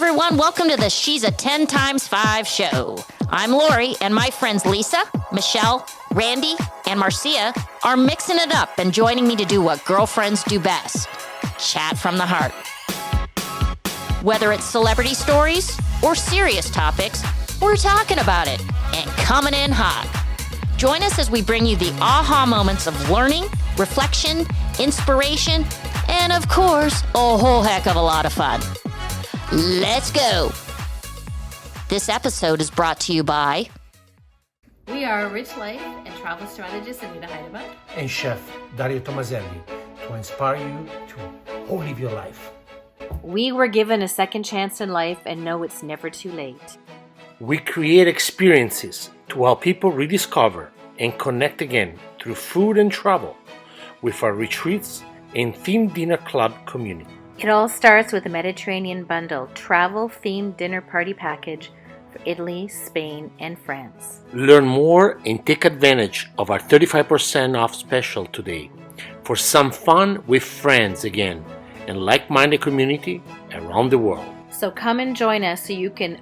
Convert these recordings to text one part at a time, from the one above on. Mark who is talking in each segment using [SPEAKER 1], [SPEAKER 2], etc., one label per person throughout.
[SPEAKER 1] everyone. Welcome to the She's a 10 times 5 show. I'm Lori, and my friends Lisa, Michelle, Randy, and Marcia are mixing it up and joining me to do what girlfriends do best, chat from the heart. Whether it's celebrity stories or serious topics, we're talking about it and coming in hot. Join us as we bring you the aha moments of learning, reflection, inspiration, and of course, a whole heck of a lot of fun. Let's go. This episode is brought to you by...
[SPEAKER 2] We are Rich Life and travel strategist Anita Heidemann.
[SPEAKER 3] And chef Dario Tomaselli to inspire you to whole live your life.
[SPEAKER 2] We were given a second chance in life and know it's never too late.
[SPEAKER 3] We create experiences to help people rediscover and connect again through food and travel with our retreats and themed dinner club community.
[SPEAKER 2] It all starts with a Mediterranean bundle travel-themed dinner party package for Italy, Spain, and France.
[SPEAKER 3] Learn more and take advantage of our 35% off special today for some fun with friends again and like-minded community around the world.
[SPEAKER 2] So come and join us so you can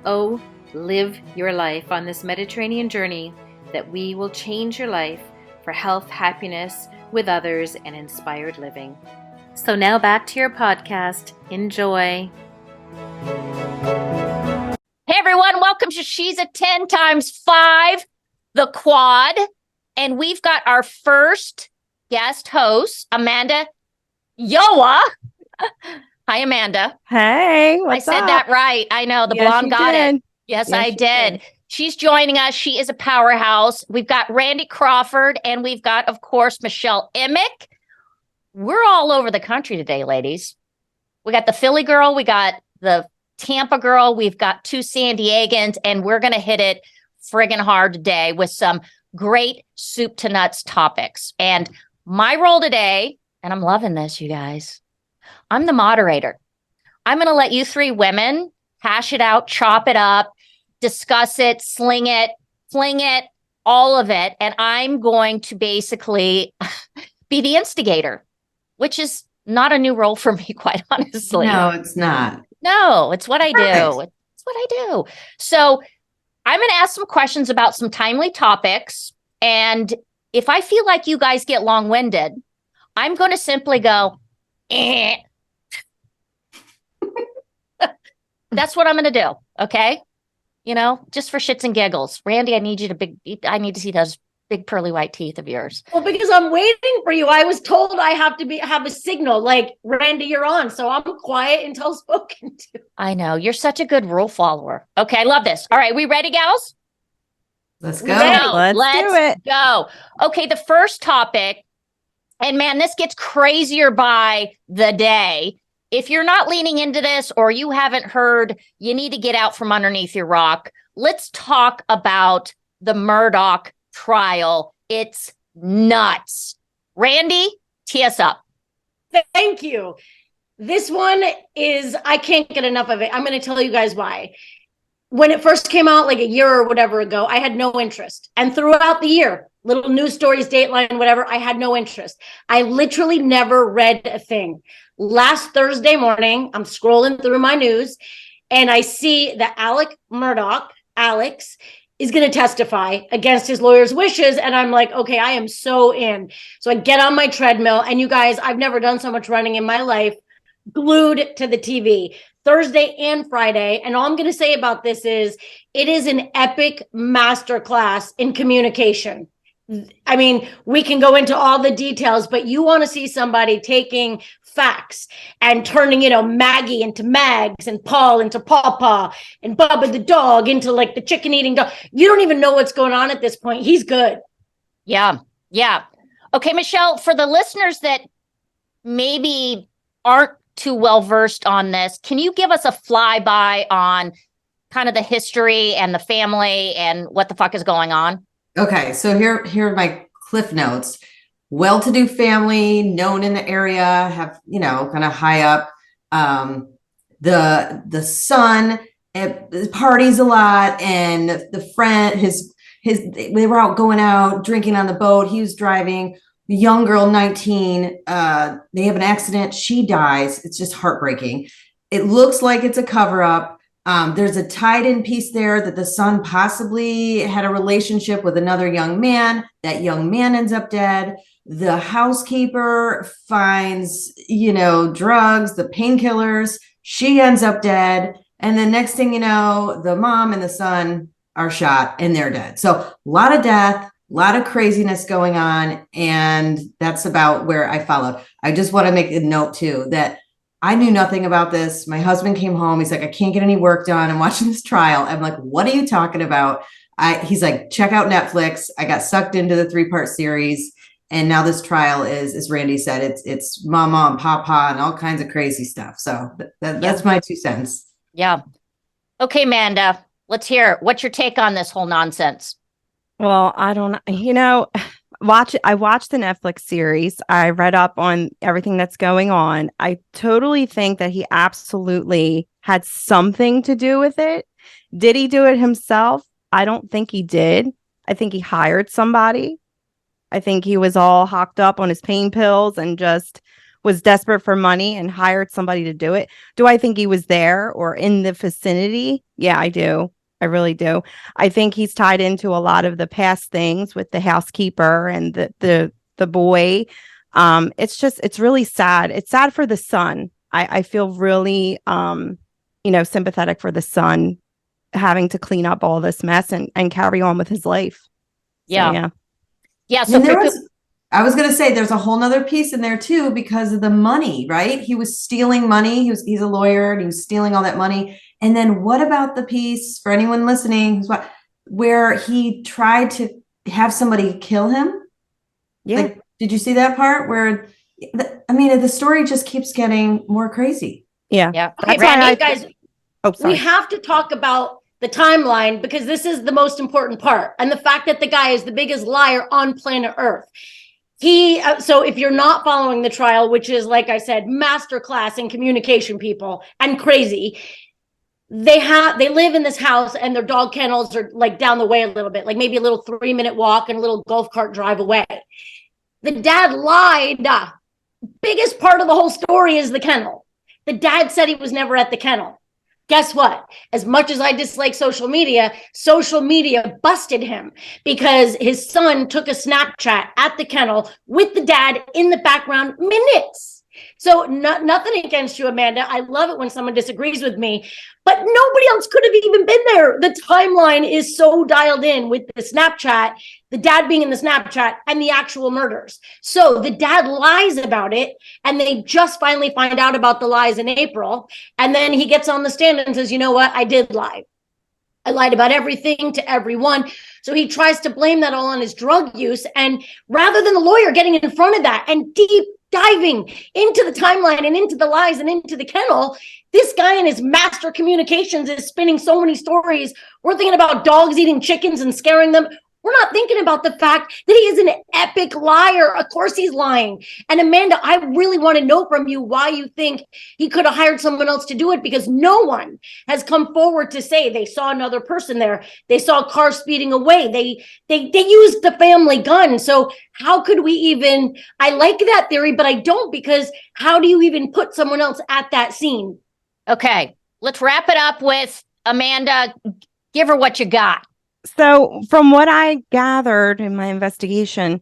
[SPEAKER 2] live your life on this Mediterranean journey that we will change your life for health, happiness with others, and inspired living. So now back to your podcast. Enjoy.
[SPEAKER 1] Hey everyone, welcome to She's a 10 times 5, the quad. And we've got our first guest host, Amanda Yoa. Hi, Amanda.
[SPEAKER 4] Hey, what's
[SPEAKER 1] I said
[SPEAKER 4] up?
[SPEAKER 1] that right. I know, the
[SPEAKER 4] Yes,
[SPEAKER 1] blonde
[SPEAKER 4] you
[SPEAKER 1] got
[SPEAKER 4] did.
[SPEAKER 1] it. Yes,
[SPEAKER 4] Yes,
[SPEAKER 1] I
[SPEAKER 4] you
[SPEAKER 1] did.
[SPEAKER 4] did.
[SPEAKER 1] She's joining us. She is a powerhouse. We've got Randy Crawford, and we've got, of course, Michelle Emick. We're all over the country today, ladies. We got the Philly girl. We got the Tampa girl. We've got 2 San Diegans, and we're going to hit it friggin' hard today with some great soup to nuts topics. And my role today, and I'm loving this, you guys, I'm the moderator. I'm going to let you 3 women hash it out, chop it up, discuss it, sling it, fling it, all of it. And I'm going to basically be the instigator, which is not a new role for me, quite honestly.
[SPEAKER 4] No, it's not.
[SPEAKER 1] No, it's what I do.
[SPEAKER 4] Perfect.
[SPEAKER 1] It's what I do. So I'm going to ask some questions about some timely topics. And if I feel like you guys get long-winded, I'm going to simply go, eh. That's what I'm going to do. Okay. You know, just for shits and giggles. Randy, I need to see those big pearly white teeth of yours.
[SPEAKER 5] Well, because I'm waiting for you. I was told I have to have a signal like, Randy, you're on. So I'm quiet until spoken to.
[SPEAKER 1] I know. You're such a good rule follower. Okay. I love this. All right. We ready, gals?
[SPEAKER 4] Let's
[SPEAKER 1] We
[SPEAKER 4] go.
[SPEAKER 1] ready?
[SPEAKER 4] Let's do it.
[SPEAKER 1] Go. Okay. The first topic, and man, this gets crazier by the day. If you're not leaning into this or you haven't heard, you need to get out from underneath your rock. Let's talk about the Murdaugh trial. It's nuts. Randy, tee us up.
[SPEAKER 5] Thank you. This one is, I can't get enough of it. I'm going to tell you guys why. When it first came out like a year or whatever ago, I had no interest. And throughout the year, little news stories, Dateline, whatever, I had no interest. I literally never read a thing. Last Thursday morning, I'm scrolling through my news and I see that Alex, is going to testify against his lawyer's wishes. And I'm like, okay, I am so in. So I get on my treadmill and you guys, I've never done so much running in my life, glued to the TV Thursday and Friday. And all I'm going to say about this is it is an epic masterclass in communication. I mean, we can go into all the details, but you want to see somebody taking facts and turning, Maggie into Mags and Paul into Pawpaw and Bubba the dog into like the chicken eating dog. You don't even know what's going on at this point. He's good.
[SPEAKER 1] Yeah. Yeah. Okay, Michelle, for the listeners that maybe aren't too well versed on this, can you give us a flyby on kind of the history and the family and what the fuck is going on?
[SPEAKER 4] Okay, so here are my cliff notes. Well-to-do family, known in the area, have, kind of high up. The son parties a lot, and the friend, they were out going out, drinking on the boat. He was driving. The young girl, 19, they have an accident. She dies. It's just heartbreaking. It looks like it's a cover-up. There's a tied-in piece there that the son possibly had a relationship with another young man. That young man ends up dead. The housekeeper finds, drugs, the painkillers. She ends up dead. And then next thing you know, the mom and the son are shot and they're dead. So a lot of death, a lot of craziness going on. And that's about where I followed. I just want to make a note too, that I knew nothing about this. My husband came home. He's like, I can't get any work done. I'm watching this trial. I'm like, what are you talking about? He's like, check out Netflix. I got sucked into the 3-part series. And now this trial is, as Randy said, it's mama and papa and all kinds of crazy stuff. So that's my 2 cents.
[SPEAKER 1] Yeah. Okay, Amanda, let's hear it. What's your take on this whole nonsense?
[SPEAKER 6] Well, I don't, I watched the Netflix series. I read up on everything that's going on. I totally think that he absolutely had something to do with it. Did he do it himself? I don't think he did. I think he hired somebody. I think he was all hocked up on his pain pills and just was desperate for money and hired somebody to do it. Do I think he was there or in the vicinity? Yeah, I do. I really do. I think he's tied into a lot of the past things with the housekeeper and the boy. It's really sad. It's sad for the son. I feel really, sympathetic for the son having to clean up all this mess and carry on with his life.
[SPEAKER 1] Yeah.
[SPEAKER 6] So,
[SPEAKER 1] yeah. So
[SPEAKER 4] I was going to say there's a whole nother piece in there too, because of the money, right? He was stealing money. He's a lawyer and he was stealing all that money. And then what about the piece for anyone listening where he tried to have somebody kill him?
[SPEAKER 6] Yeah.
[SPEAKER 4] Like, did you see that part where, the story just keeps getting more crazy.
[SPEAKER 6] Yeah.
[SPEAKER 1] Yeah.
[SPEAKER 5] Okay,
[SPEAKER 1] Randy,
[SPEAKER 5] guys,
[SPEAKER 6] sorry.
[SPEAKER 5] we have to talk about the timeline because this is the most important part. And the fact that the guy is the biggest liar on planet Earth. So if you're not following the trial, which is, like I said, masterclass in communication, people, and crazy, they live in this house and their dog kennels are like down the way a little bit, like maybe a little 3-minute walk and a little golf cart drive away. The dad lied. Biggest part of the whole story is the kennel. The dad said he was never at the kennel. Guess what? As much as I dislike social media busted him because his son took a Snapchat at the kennel with the dad in the background minutes. So nothing against you, Amanda. I love it when someone disagrees with me, but nobody else could have even been there. The timeline is so dialed in with the Snapchat, the dad being in the Snapchat, and the actual murders. So the dad lies about it, and they just finally find out about the lies in April. And then he gets on the stand and says, you know what? I did lie. I lied about everything to everyone. So he tries to blame that all on his drug use. And rather than the lawyer getting in front of that and deep diving into the timeline and into the lies and into the kennel, this guy in his master communications is spinning so many stories. We're thinking about dogs eating chickens and scaring them. We're not thinking about the fact that he is an epic liar. Of course he's lying. And Amanda, I really want to know from you why you think he could have hired someone else to do it, because no one has come forward to say they saw another person there. They saw a car speeding away. They used the family gun. So how could we even, I like that theory, but I don't, because how do you even put someone else at that scene?
[SPEAKER 1] okay, let's wrap it up with Amanda. Give her what you got.
[SPEAKER 6] So from what I gathered in my investigation,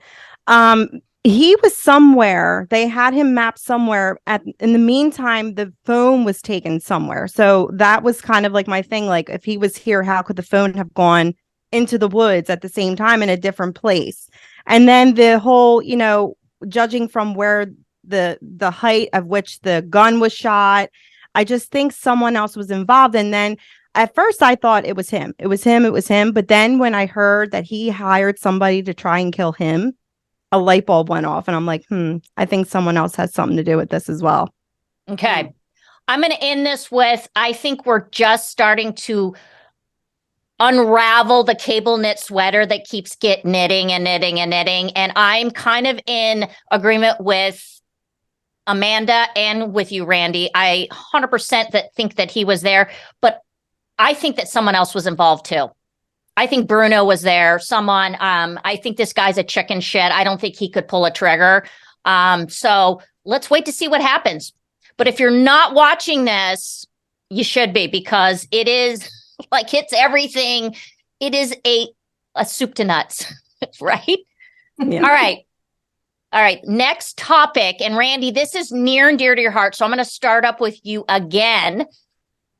[SPEAKER 6] he was somewhere. They had him mapped somewhere. In the meantime, the phone was taken somewhere. So that was kind of like my thing. Like, if he was here, how could the phone have gone into the woods at the same time in a different place? And then the whole, judging from where the height of which the gun was shot, I just think someone else was involved. And then at first I thought it was him. It was him. But then when I heard that he hired somebody to try and kill him, a light bulb went off. And I'm like, I think someone else has something to do with this as well.
[SPEAKER 1] Okay. I'm going to end this with, I think we're just starting to unravel the cable knit sweater that keeps knitting and knitting and knitting. And I'm kind of in agreement with Amanda and with you, Randy. I 100% think that he was there, but I think that someone else was involved too. I think Bruno was there. Someone, I think this guy's a chicken shit. I don't think he could pull a trigger. So let's wait to see what happens. But if you're not watching this, You should be, because it is like it's everything. It is a soup to nuts, right?
[SPEAKER 6] Yeah.
[SPEAKER 1] All right. All right. Next topic. And Randy, this is near and dear to your heart. So I'm going to start up with you again.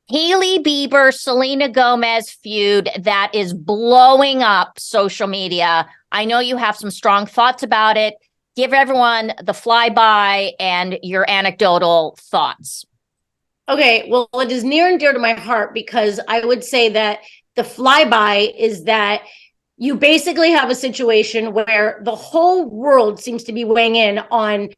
[SPEAKER 1] Haley Bieber, Selena Gomez feud that is blowing up social media. I know you have some strong thoughts about it. Give everyone the flyby and your anecdotal thoughts.
[SPEAKER 5] Okay, well, it is near and dear to my heart because I would say that the flyby is that you basically have a situation where the whole world seems to be weighing in on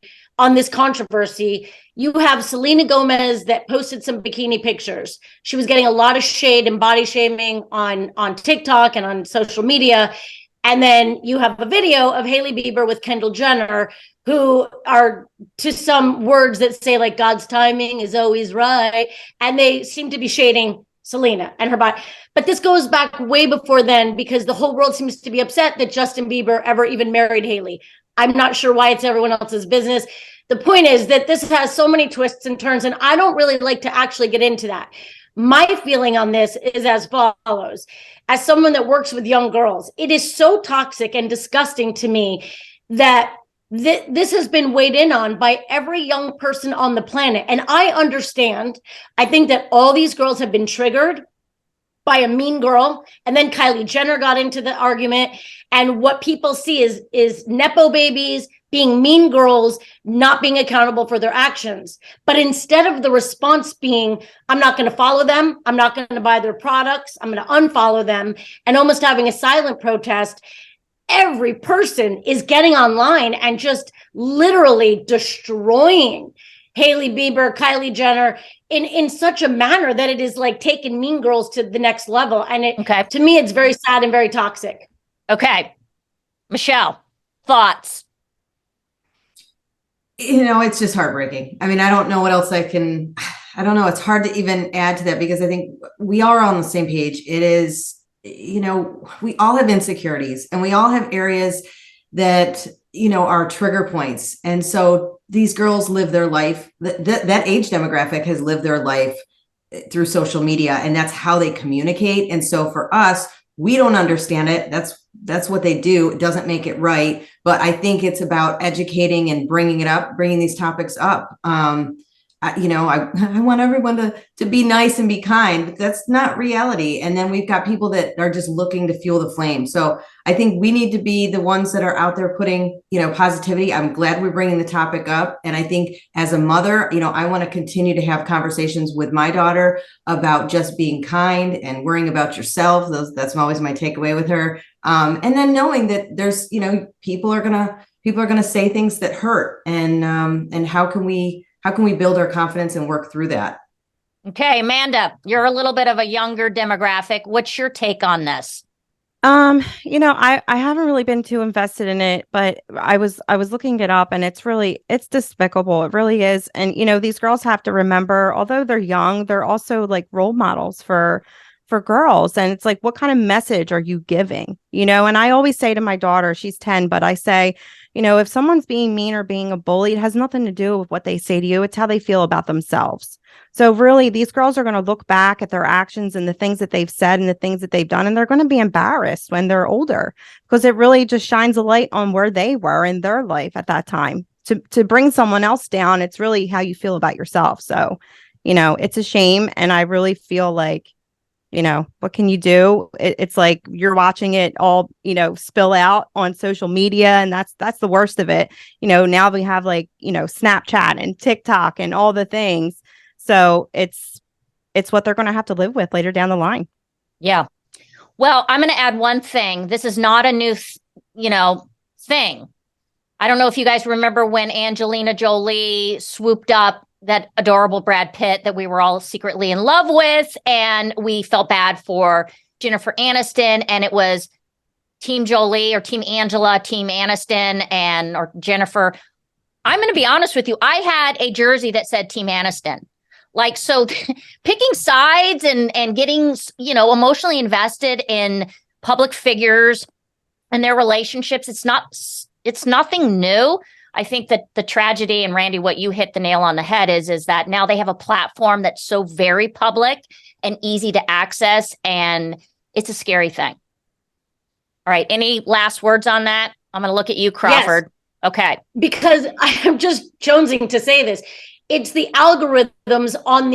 [SPEAKER 5] this controversy. You have Selena Gomez that posted some bikini pictures. She was getting a lot of shade and body shaming on TikTok and on social media. And then you have a video of Haley Bieber with Kendall Jenner, who are to some words that say like God's timing is always right. And they seem to be shading Selena and her body. But this goes back way before then, because the whole world seems to be upset that Justin Bieber ever even married Haley. I'm not sure why it's everyone else's business. The point is that this has so many twists and turns, and I don't really like to actually get into that. My feeling on this is as follows. As someone that works with young girls, it is so toxic and disgusting to me that this has been weighed in on by every young person on the planet. And I understand. I think that all these girls have been triggered by a mean girl. And then Kylie Jenner got into the argument. And what people see is Nepo babies being mean girls, not being accountable for their actions. But instead of the response being, I'm not going to follow them, I'm not going to buy their products, I'm going to unfollow them, and almost having a silent protest, every person is getting online and just literally destroying Haley Bieber, Kylie Jenner in such a manner that it is like taking mean girls to the next level. And to me, it's very sad and very toxic.
[SPEAKER 1] Okay. Michelle, thoughts?
[SPEAKER 4] It's just heartbreaking. I mean, I don't know what else I don't know. It's hard to even add to that because I think we are on the same page. It is, we all have insecurities and we all have areas that, are trigger points. And so these girls live their life, that age demographic has lived their life through social media, and that's how they communicate. And so for us, we don't understand it. That's what they do. It doesn't make it right. But I think it's about educating and bringing these topics up. I want everyone to be nice and be kind, but that's not reality. And then we've got people that are just looking to fuel the flame. So I think we need to be the ones that are out there putting, positivity. I'm glad we're bringing the topic up. And I think as a mother, I want to continue to have conversations with my daughter about just being kind and worrying about yourself. That's always my takeaway with her. And then knowing that there's, people are going to say things that hurt, and how can we build our confidence and work through that?
[SPEAKER 1] Okay, Amanda, you're a little bit of a younger demographic. What's your take on this?
[SPEAKER 6] I haven't really been too invested in it, but I was looking it up, and it's despicable. It really is. And, these girls have to remember, although they're young, they're also like role models for girls. And it's like, what kind of message are you giving? And I always say to my daughter, she's 10, but I say, if someone's being mean or being a bully, it has nothing to do with what they say to you. It's how they feel about themselves. So really, these girls are going to look back at their actions and the things that they've said and the things that they've done, and they're going to be embarrassed when they're older, because it really just shines a light on where they were in their life at that time. To bring someone else down, it's really how you feel about yourself. So, it's a shame. And I really feel like, what can you do? It's like you're watching it all, spill out on social media. And that's the worst of it. Now we have like, Snapchat and TikTok and all the things. So it's what they're going to have to live with later down the line.
[SPEAKER 1] Yeah. Well, I'm going to add one thing. This is not a new, thing. I don't know if you guys remember when Angelina Jolie swooped up that adorable Brad Pitt that we were all secretly in love with, and we felt bad for Jennifer Aniston, and it was Team Jolie or Team Angela, Team Aniston, or Jennifer. I'm going to be honest with you. I had a jersey that said Team Aniston. Like, so picking sides and getting, emotionally invested in public figures and their relationships, it's nothing new. I think that the tragedy, and Randy, what you hit the nail on the head is that now they have a platform that's so very public and easy to access, and it's a scary thing. All right. Any last words on that? I'm going to look at you, Crawford. Yes. Okay.
[SPEAKER 5] Because I'm just jonesing to say this. It's the algorithms on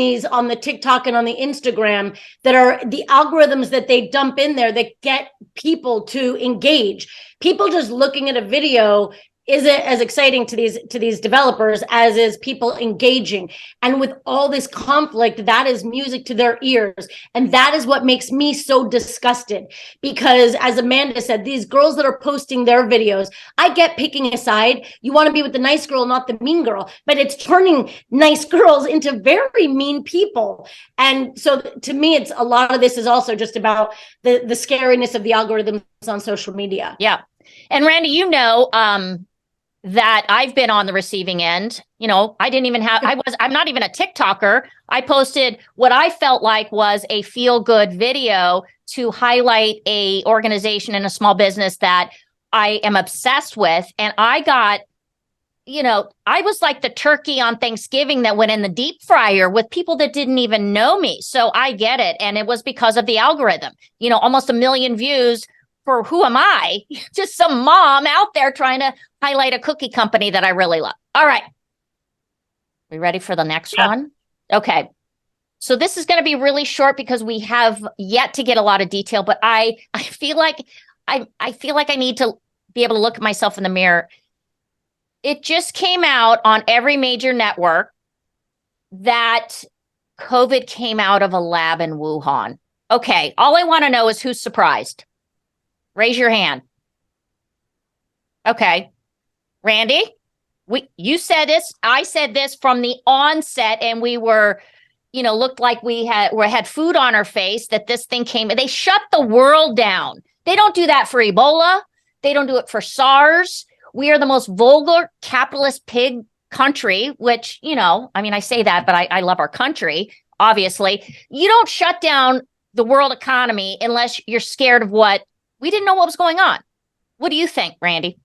[SPEAKER 5] the TikTok and on the Instagram that are the algorithms that they dump in there that get people to engage. People just looking at a video isn't as exciting to these developers as is people engaging. And with all this conflict, that is music to their ears. And that is what makes me so disgusted. Because as Amanda said, these girls that are posting their videos, I get picking a side. You want to be with the nice girl, not the mean girl. But it's turning nice girls into very mean people. And so to me, it's a lot of this is also just about the scariness of the algorithms on social media.
[SPEAKER 1] Yeah. And Randy, that I've been on the receiving end. I'm not even a TikToker. I posted what I felt like was a feel good video to highlight a organization and a small business that I am obsessed with. And I got, I was like the turkey on Thanksgiving that went in the deep fryer with people that didn't even know me. So I get it. And it was because of the algorithm, almost 1 million views. For who am I? Just some mom out there trying to highlight a cookie company that I really love. All right. We ready for the next one? Okay. So this is going to be really short because we have yet to get a lot of detail, but I feel like I feel like I need to be able to look at myself in the mirror. It just came out on every major network that COVID came out of a lab in Wuhan. Okay. All I want to know is who's surprised. Raise your hand. Okay. Randy, you said this. I said this from the onset, and we were, looked like we had food on our face that this thing came. They shut the world down. They don't do that for Ebola. They don't do it for SARS. We are the most vulgar capitalist pig country, which, I say that, but I love our country, obviously. You don't shut down the world economy unless you're scared of we didn't know what was going on. What do you think, Randy?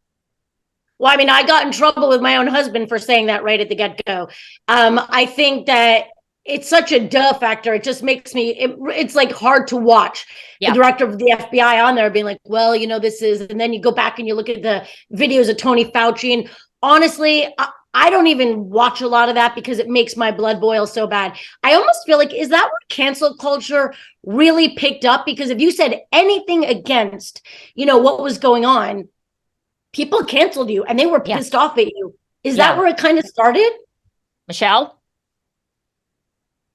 [SPEAKER 5] Well, I got in trouble with my own husband for saying that right at the get-go. I think that it's such a duh factor. It just makes me, it's like hard to watch. Yeah. The director of the FBI on there being like, well, this is, and then you go back and you look at the videos of Tony Fauci. And honestly, I don't even watch a lot of that because it makes my blood boil so bad. I almost feel like, is that where cancel culture really picked up? Because if you said anything against, what was going on, people canceled you and they were pissed off at you. Is that where it kind of started?
[SPEAKER 1] Michelle?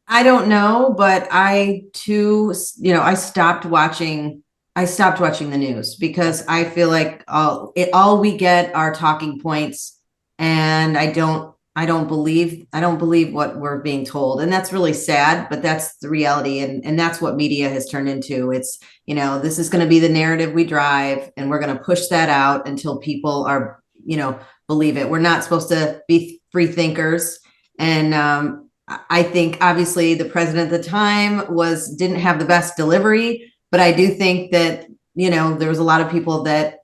[SPEAKER 4] I don't know, but I too, I stopped watching the news because I feel like all we get are talking points. And I don't believe what we're being told. And that's really sad, but that's the reality. And that's what media has turned into. It's, this is going to be the narrative we drive, and we're going to push that out until people are, believe it. We're not supposed to be free thinkers. And I think obviously the president at the time didn't have the best delivery, but I do think that, there was a lot of people that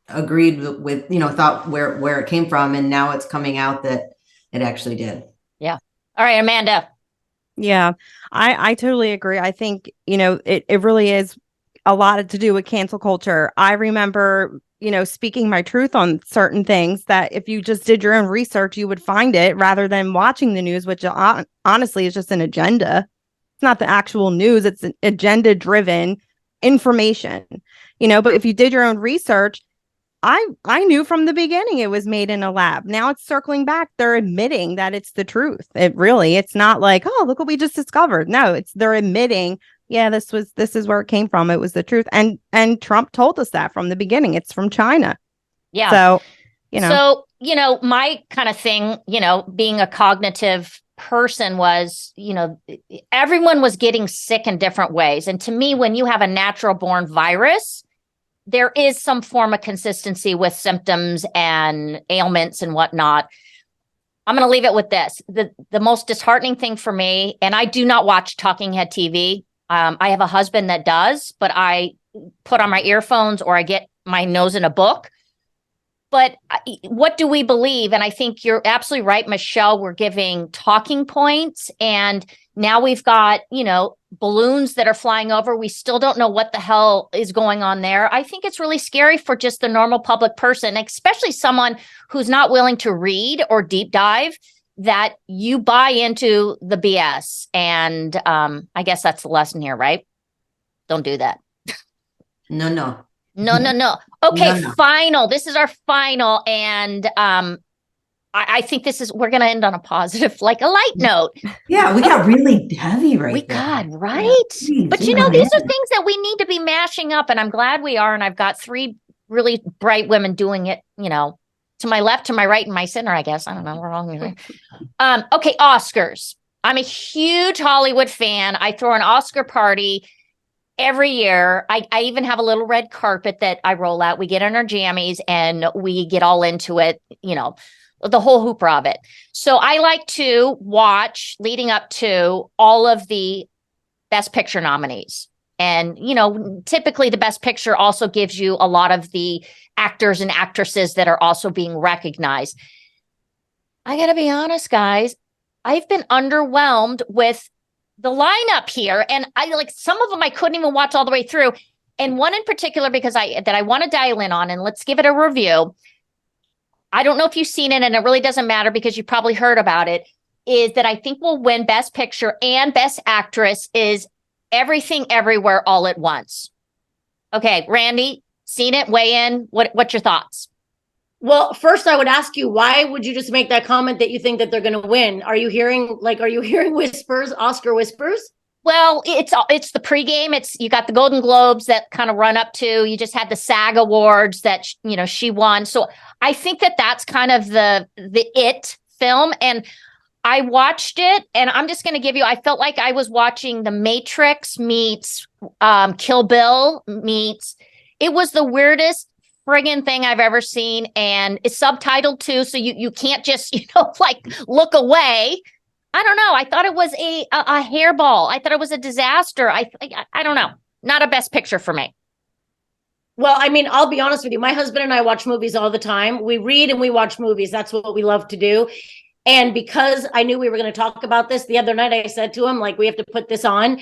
[SPEAKER 4] agreed with, thought where it came from, and now it's coming out that it actually did.
[SPEAKER 1] Yeah. All right, Amanda.
[SPEAKER 6] Yeah, I totally agree. I think, it really is a lot to do with cancel culture. I remember, speaking my truth on certain things that if you just did your own research, you would find it rather than watching the news, which honestly is just an agenda. It's not the actual news. It's an agenda driven information, but if you did your own research, I knew from the beginning it was made in a lab. Now it's circling back. They're admitting that it's the truth. It's not like, oh, look what we just discovered. No, they're admitting, yeah, this is where it came from. It was the truth. And Trump told us that from the beginning. It's from China.
[SPEAKER 1] Yeah.
[SPEAKER 6] So,
[SPEAKER 1] my kind of thing, being a cognitive person was, everyone was getting sick in different ways. And to me, when you have a natural born virus, there is some form of consistency with symptoms and ailments and whatnot. I'm going to leave it with this. The most disheartening thing for me, and I do not watch talking head TV. I have a husband that does, but I put on my earphones or I get my nose in a book. But what do we believe? And I think you're absolutely right, Michelle. We're giving talking points, and now we've got, balloons that are flying over. We still don't know what the hell is going on there. I think it's really scary for just the normal public person, especially someone who's not willing to read or deep dive, that you buy into the BS. And I guess that's the lesson here, right? Don't do that.
[SPEAKER 4] No.
[SPEAKER 1] No. Okay,
[SPEAKER 4] No.
[SPEAKER 1] final. This is our final. And I think we're going to end on a positive, like a light note.
[SPEAKER 4] Yeah, we got really heavy right there.
[SPEAKER 1] Right?
[SPEAKER 4] Yeah,
[SPEAKER 1] But these are things that we need to be mashing up. And I'm glad we are. And I've got 3 really bright women doing it, to my left, to my right, and my center, I guess. I don't know. We're all okay, Oscars. I'm a huge Hollywood fan. I throw an Oscar party every year. I even have a little red carpet that I roll out. We get in our jammies and we get all into it, the whole hoopla of it. So I like to watch leading up to all of the Best Picture nominees. And, typically the Best Picture also gives you a lot of the actors and actresses that are also being recognized. I got to be honest, guys, I've been underwhelmed with the lineup here. And I some of them I couldn't even watch all the way through. And one in particular, because I want to dial in on, and let's give it a review. I don't know if you've seen it, and it really doesn't matter because you probably heard about it, is that I think will win Best Picture and Best Actress is Everything Everywhere All at Once. Okay, Randy, seen it? Weigh in. What's your thoughts?
[SPEAKER 5] Well, first I would ask you, why would you just make that comment that you think that they're going to win? Are you hearing whispers, Oscar whispers?
[SPEAKER 1] Well, it's the pregame. You got the Golden Globes that kind of run up to. You just had the SAG Awards that she won. So I think that's kind of the it film. And I watched it, and I'm just going to give you. I felt like I was watching The Matrix meets Kill Bill meets. It was the weirdest friggin' thing I've ever seen, and it's subtitled too, so you can't just look away. I don't know. I thought it was a hairball. I thought it was a disaster. I don't know. Not a Best Picture for me.
[SPEAKER 5] Well, I mean, I'll be honest with you. My husband and I watch movies all the time. We read and we watch movies. That's what we love to do. And because I knew we were going to talk about this the other night, I said to him, we have to put this on.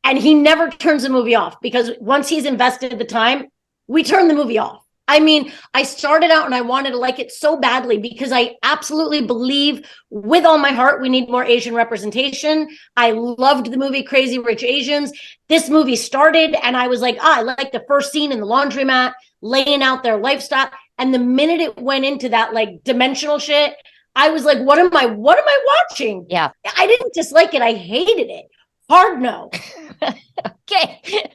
[SPEAKER 5] And he never turns the movie off, because once he's invested the time, we turn the movie off. I mean, I started out and I wanted to like it so badly because I absolutely believe with all my heart we need more Asian representation. I loved the movie Crazy Rich Asians. This movie started and I was like, I like the first scene in the laundromat, laying out their lifestyle. And the minute it went into that dimensional shit, I was like, what am I watching?
[SPEAKER 1] Yeah.
[SPEAKER 5] I didn't dislike it. I hated it. Hard no.
[SPEAKER 1] Okay.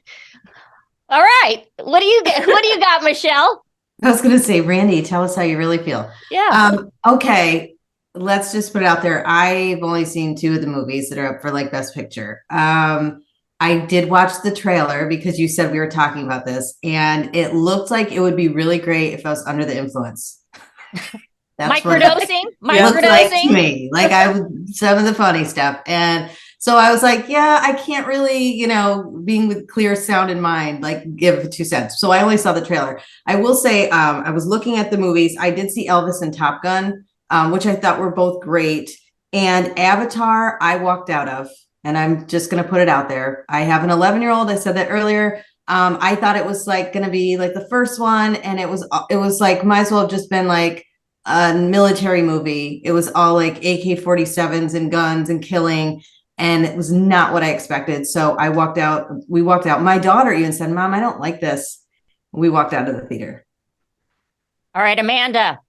[SPEAKER 1] All right. What do you got, Michelle?
[SPEAKER 4] I was going to say, Randy, tell us how you really feel.
[SPEAKER 1] Yeah.
[SPEAKER 4] Okay. Let's just put it out there. I've only seen 2 of the movies that are up for Best Picture. I did watch the trailer because you said we were talking about this, and it looked like it would be really great if I was under the influence. That's
[SPEAKER 1] microdosing.
[SPEAKER 4] Looked like to me. Some of the funny stuff. And so I was like, yeah, I can't really, being with clear sound in mind, give 2 cents. So I only saw the trailer. I will say, I was looking at the movies. I did see Elvis and Top Gun, which I thought were both great. And Avatar, I walked out of, and I'm just going to put it out there. I have an 11-year-old. I said that earlier. I thought it was going to be the first one. And it was might as well have just been a military movie. It was all AK-47s and guns and killing. And it was not what I expected. So I walked out. We walked out. My daughter even said, Mom, I don't like this. We walked out of the theater.
[SPEAKER 1] All right, Amanda.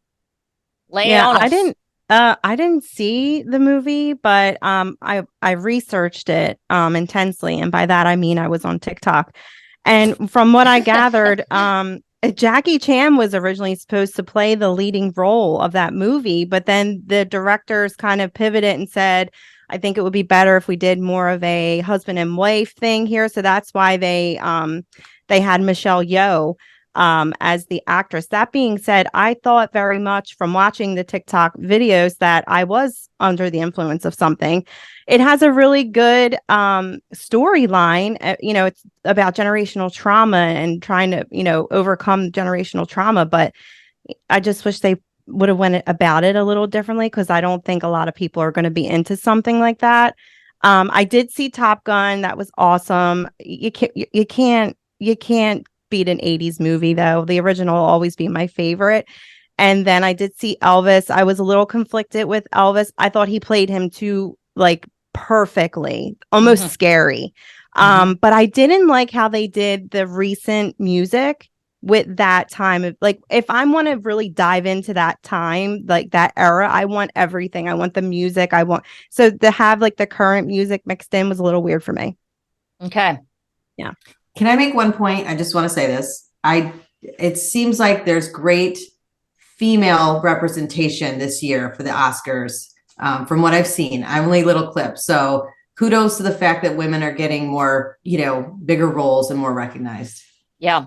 [SPEAKER 1] Lay it on us.
[SPEAKER 6] I didn't see the movie, but I researched it intensely. And by that, I mean, I was on TikTok. And from what I gathered, Jackie Chan was originally supposed to play the leading role of that movie, but then the directors kind of pivoted and said, I think it would be better if we did more of a husband and wife thing here. So that's why they had Michelle Yeoh as the actress. That being said, I thought very much from watching the TikTok videos that I was under the influence of something. It has a really good storyline. It's about generational trauma and trying to, overcome generational trauma. But I just wish they would have went about it a little differently, because I don't think a lot of people are going to be into something like that. I did see Top Gun. That was awesome. You can't beat an 80s movie, though. The original will always be my favorite. And then I did see Elvis. I was a little conflicted with Elvis. I thought he played him too, like, perfectly, almost scary. But I didn't like how they did the recent music with that time of, like, if I want to really dive into that time, like that era, I want everything. I want the music. So to have like the current music mixed in was a little weird for me.
[SPEAKER 1] Okay.
[SPEAKER 6] Yeah.
[SPEAKER 4] Can I make one point? I just want to say this. It seems like there's great female representation this year for the Oscars. From what I've seen, only little clips. So kudos to the fact that women are getting more, bigger roles and more recognized.
[SPEAKER 1] Yeah.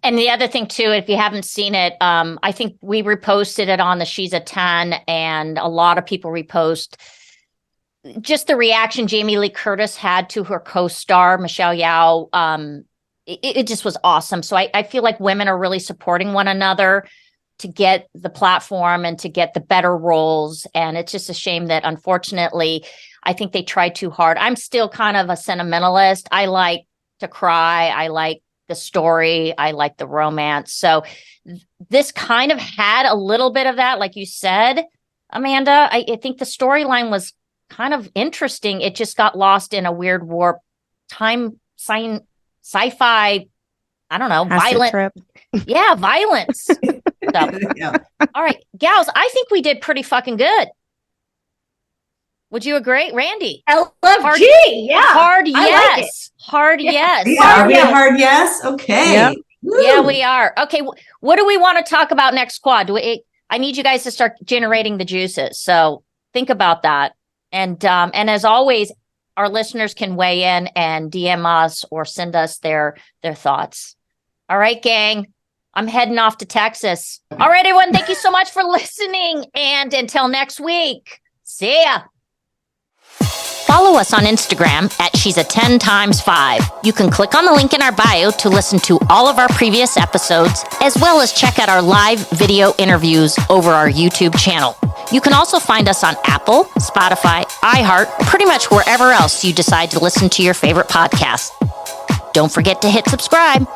[SPEAKER 1] And the other thing too, if you haven't seen it, I think we reposted it on the She's a 10, and a lot of people repost just the reaction Jamie Lee Curtis had to her co-star, Michelle Yeoh. It just was awesome. So I feel like women are really supporting one another to get the platform and to get the better roles. And it's just a shame that, unfortunately, I think they tried too hard. I'm still kind of a sentimentalist. I like to cry. I like the story. I like the romance. So this kind of had a little bit of that, like you said, Amanda. I think the storyline was kind of interesting. It just got lost in a weird warp sci-fi, I don't know, violent
[SPEAKER 6] trip.
[SPEAKER 1] Yeah, violence stuff.
[SPEAKER 4] Yeah.
[SPEAKER 1] All right, gals, I think we did pretty fucking good. Would you agree, Randy?
[SPEAKER 5] LFG, yeah.
[SPEAKER 1] Hard
[SPEAKER 5] I
[SPEAKER 1] yes.
[SPEAKER 5] like it.
[SPEAKER 1] Hard yes.
[SPEAKER 4] Yeah, are we a hard yes? Okay.
[SPEAKER 6] Yep.
[SPEAKER 1] Yeah, we are. Okay, what do we want to talk about next quad? I need you guys to start generating the juices. So think about that. And as always, our listeners can weigh in and DM us or send us their thoughts. All right, gang. I'm heading off to Texas. All right, everyone. Thank you so much for listening. And until next week, see ya. Follow us on Instagram at She's a 10 times 5. You can click on the link in our bio to listen to all of our previous episodes, as well as check out our live video interviews over our YouTube channel. You can also find us on Apple, Spotify, iHeart, pretty much wherever else you decide to listen to your favorite podcast. Don't forget to hit subscribe.